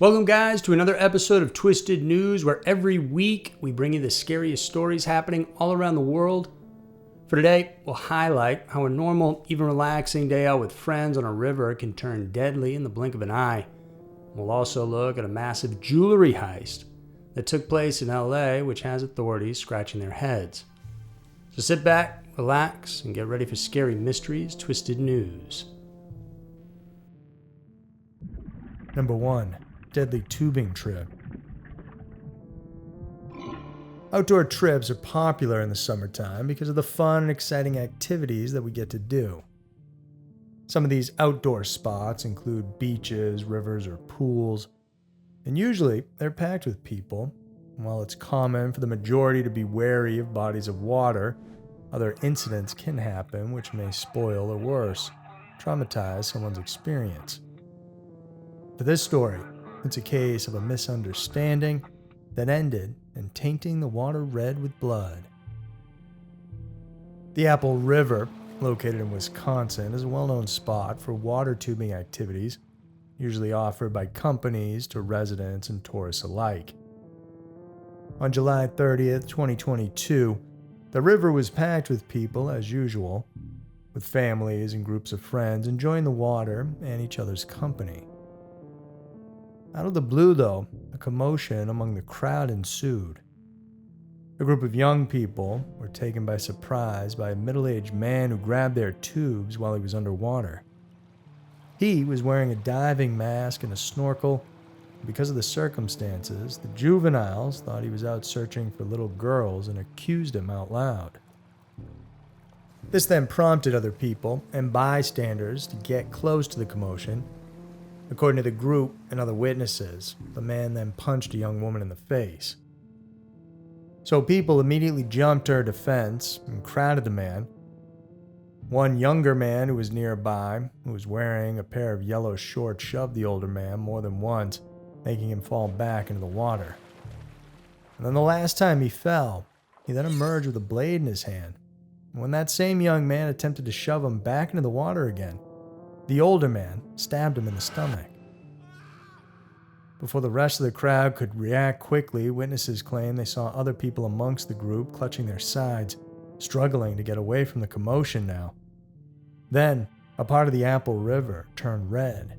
Welcome, guys, to another episode of Twisted News, where every week we bring you the scariest stories happening all around the world. For today, we'll highlight how a normal, even relaxing day out with friends on a river can turn deadly in the blink of an eye. We'll also look at a massive jewelry heist that took place in LA, which has authorities scratching their heads. So sit back, relax, and get ready for Scary Mysteries Twisted News. Number 1. Deadly tubing trip. Outdoor trips are popular in the summertime because of the fun and exciting activities that we get to do. Some of these outdoor spots include beaches, rivers, or pools, and usually they're packed with people. And while it's common for the majority to be wary of bodies of water, other incidents can happen which may spoil or worse, traumatize someone's experience. For this story, it's a case of a misunderstanding that ended in tainting the water red with blood. The Apple River, located in Wisconsin, is a well-known spot for water tubing activities, usually offered by companies to residents and tourists alike. On July 30th, 2022, the river was packed with people as usual, with families and groups of friends enjoying the water and each other's company. Out of the blue, though, a commotion among the crowd ensued. A group of young people were taken by surprise by a middle-aged man who grabbed their tubes while he was underwater. He was wearing a diving mask and a snorkel. Because of the circumstances, the juveniles thought he was out searching for little girls and accused him out loud. This then prompted other people and bystanders to get close to the commotion. According to the group and other witnesses, the man then punched a young woman in the face. So people immediately jumped to her defense and crowded the man. One younger man who was nearby, who was wearing a pair of yellow shorts, shoved the older man more than once, making him fall back into the water. And then the last time he fell, he then emerged with a blade in his hand. And when that same young man attempted to shove him back into the water again, the older man stabbed him in the stomach. Before the rest of the crowd could react quickly, witnesses claimed they saw other people amongst the group clutching their sides, struggling to get away from the commotion now. Then, a part of the Apple River turned red.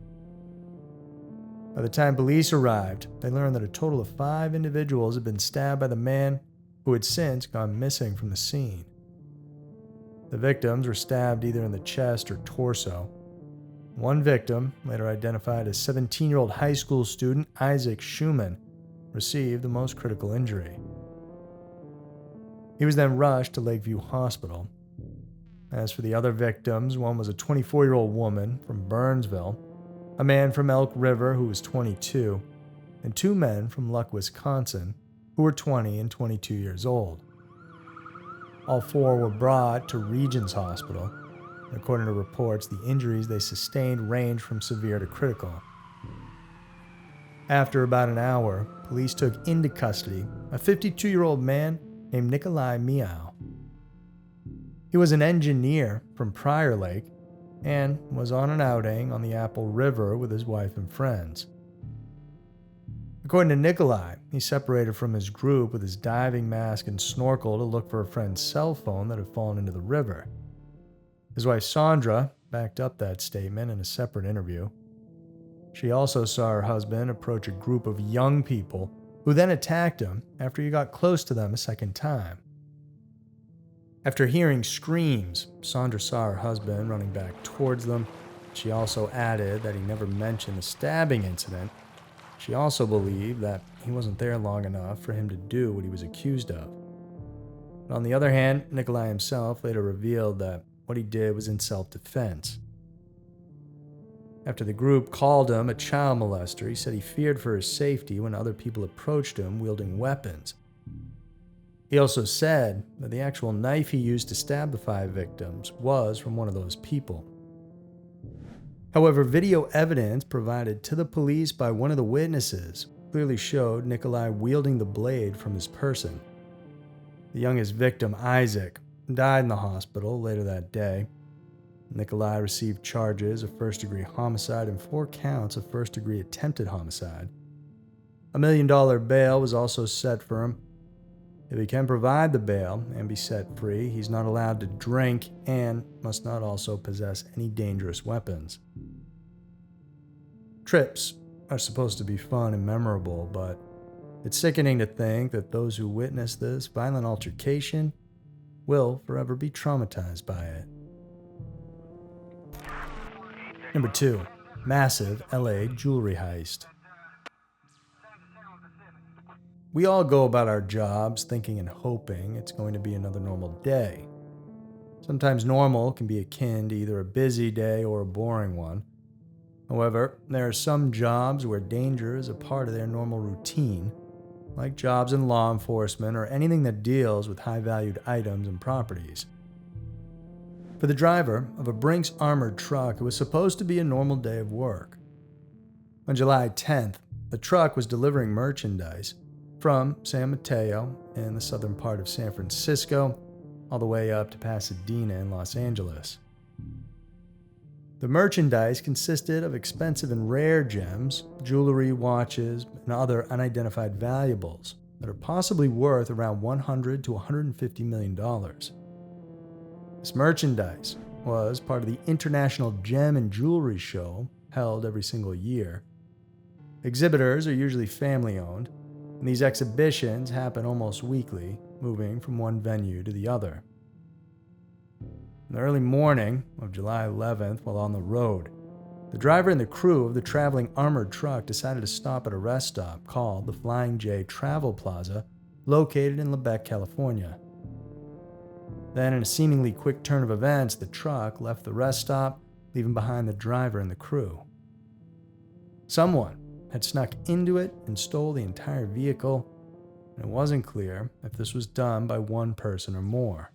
By the time police arrived, they learned that a total of 5 individuals had been stabbed by the man, who had since gone missing from the scene. The victims were stabbed either in the chest or torso. One victim, later identified as 17-year-old high school student Isaac Schumann, received the most critical injury. He was then rushed to Lakeview Hospital. As for the other victims, one was a 24-year-old woman from Burnsville, a man from Elk River who was 22, and 2 men from Luck, Wisconsin, who were 20 and 22 years old. All 4 were brought to Regions Hospital. According to reports, the injuries they sustained ranged from severe to critical. After about an hour, police took into custody a 52-year-old man named Nikolai Miao. He was an engineer from Prior Lake and was on an outing on the Apple River with his wife and friends. According to Nikolai, he separated from his group with his diving mask and snorkel to look for a friend's cell phone that had fallen into the river. His wife Sandra backed up that statement in a separate interview. She also saw her husband approach a group of young people who then attacked him after he got close to them a second time. After hearing screams, Sandra saw her husband running back towards them. She also added that he never mentioned the stabbing incident. She also believed that he wasn't there long enough for him to do what he was accused of. But on the other hand, Nikolai himself later revealed that what he did was in self-defense. After the group called him a child molester, he said he feared for his safety when other people approached him wielding weapons. He also said that the actual knife he used to stab the 5 victims was from one of those people. However, video evidence provided to the police by one of the witnesses clearly showed Nikolai wielding the blade from his person. The youngest victim, Isaac, died in the hospital later that day. Nikolai received charges of first-degree homicide and 4 counts of first-degree attempted homicide, A $1 million bail was also set for him. If he can provide the bail and be set free, he's not allowed to drink and must not also possess any dangerous weapons. Trips are supposed to be fun and memorable, but it's sickening to think that those who witness this violent altercation will forever be traumatized by it. Number 2. Massive LA jewelry heist. We all go about our jobs thinking and hoping it's going to be another normal day. Sometimes normal can be akin to either a busy day or a boring one. However, there are some jobs where danger is a part of their normal routine, like jobs in law enforcement or anything that deals with high-valued items and properties. For the driver of a Brinks armored truck, it was supposed to be a normal day of work. On July 10th, the truck was delivering merchandise from San Mateo in the southern part of San Francisco all the way up to Pasadena in Los Angeles. The merchandise consisted of expensive and rare gems, jewelry, watches, and other unidentified valuables that are possibly worth around $100 to $150 million. This merchandise was part of the International Gem and Jewelry Show held every single year. Exhibitors are usually family-owned, and these exhibitions happen almost weekly, moving from one venue to the other. In the early morning of July 11th, while on the road, the driver and the crew of the traveling armored truck decided to stop at a rest stop called the Flying J Travel Plaza, located in Lebec, California. Then, in a seemingly quick turn of events, the truck left the rest stop, leaving behind the driver and the crew. Someone had snuck into it and stole the entire vehicle, and it wasn't clear if this was done by one person or more.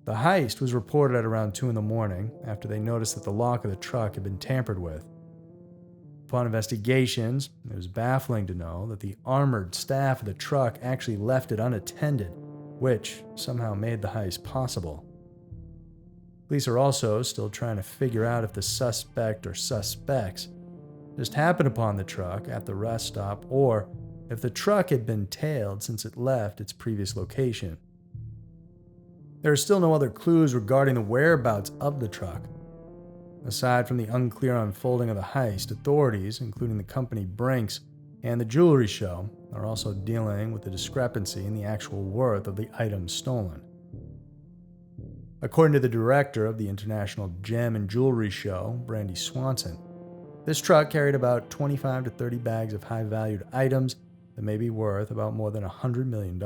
The heist was reported at around 2 a.m. after they noticed that the lock of the truck had been tampered with. Upon investigations, it was baffling to know that the armored staff of the truck actually left it unattended, which somehow made the heist possible. Police are also still trying to figure out if the suspect or suspects just happened upon the truck at the rest stop or if the truck had been tailed since it left its previous location. There are still no other clues regarding the whereabouts of the truck. Aside from the unclear unfolding of the heist, authorities, including the company Brinks and the jewelry show, are also dealing with the discrepancy in the actual worth of the items stolen. According to the director of the International Gem and Jewelry Show, Brandy Swanson, this truck carried about 25 to 30 bags of high-valued items that may be worth about more than $100 million.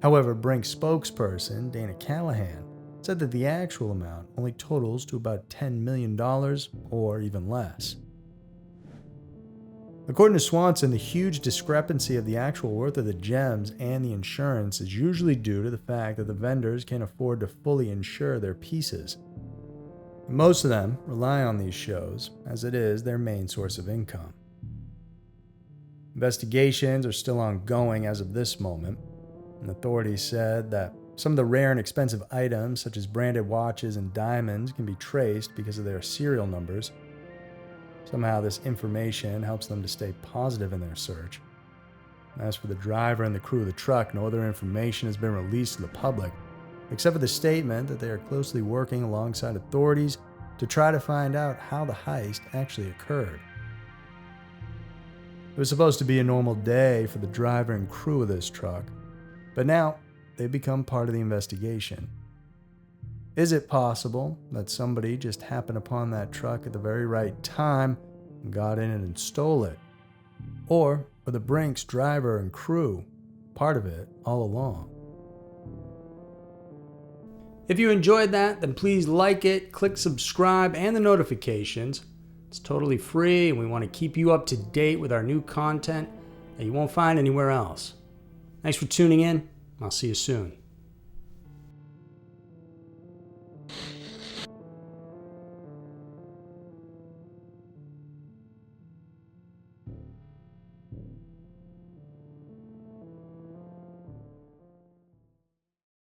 However, Brinks spokesperson Dana Callahan said that the actual amount only totals to about $10 million or even less. According to Swanson, the huge discrepancy of the actual worth of the gems and the insurance is usually due to the fact that the vendors can't afford to fully insure their pieces. Most of them rely on these shows, as it is their main source of income. Investigations are still ongoing as of this moment, and authorities said that some of the rare and expensive items, such as branded watches and diamonds, can be traced because of their serial numbers. Somehow this information helps them to stay positive in their search. As for the driver and the crew of the truck, no other information has been released to the public, except for the statement that they are closely working alongside authorities to try to find out how the heist actually occurred. It was supposed to be a normal day for the driver and crew of this truck, but now they've become part of the investigation. Is it possible that somebody just happened upon that truck at the very right time and got in it and stole it? Or were the Brinks driver and crew part of it all along? If you enjoyed that, then please like it, click subscribe and the notifications. It's totally free and we want to keep you up to date with our new content that you won't find anywhere else. Thanks for tuning in. I'll see you soon.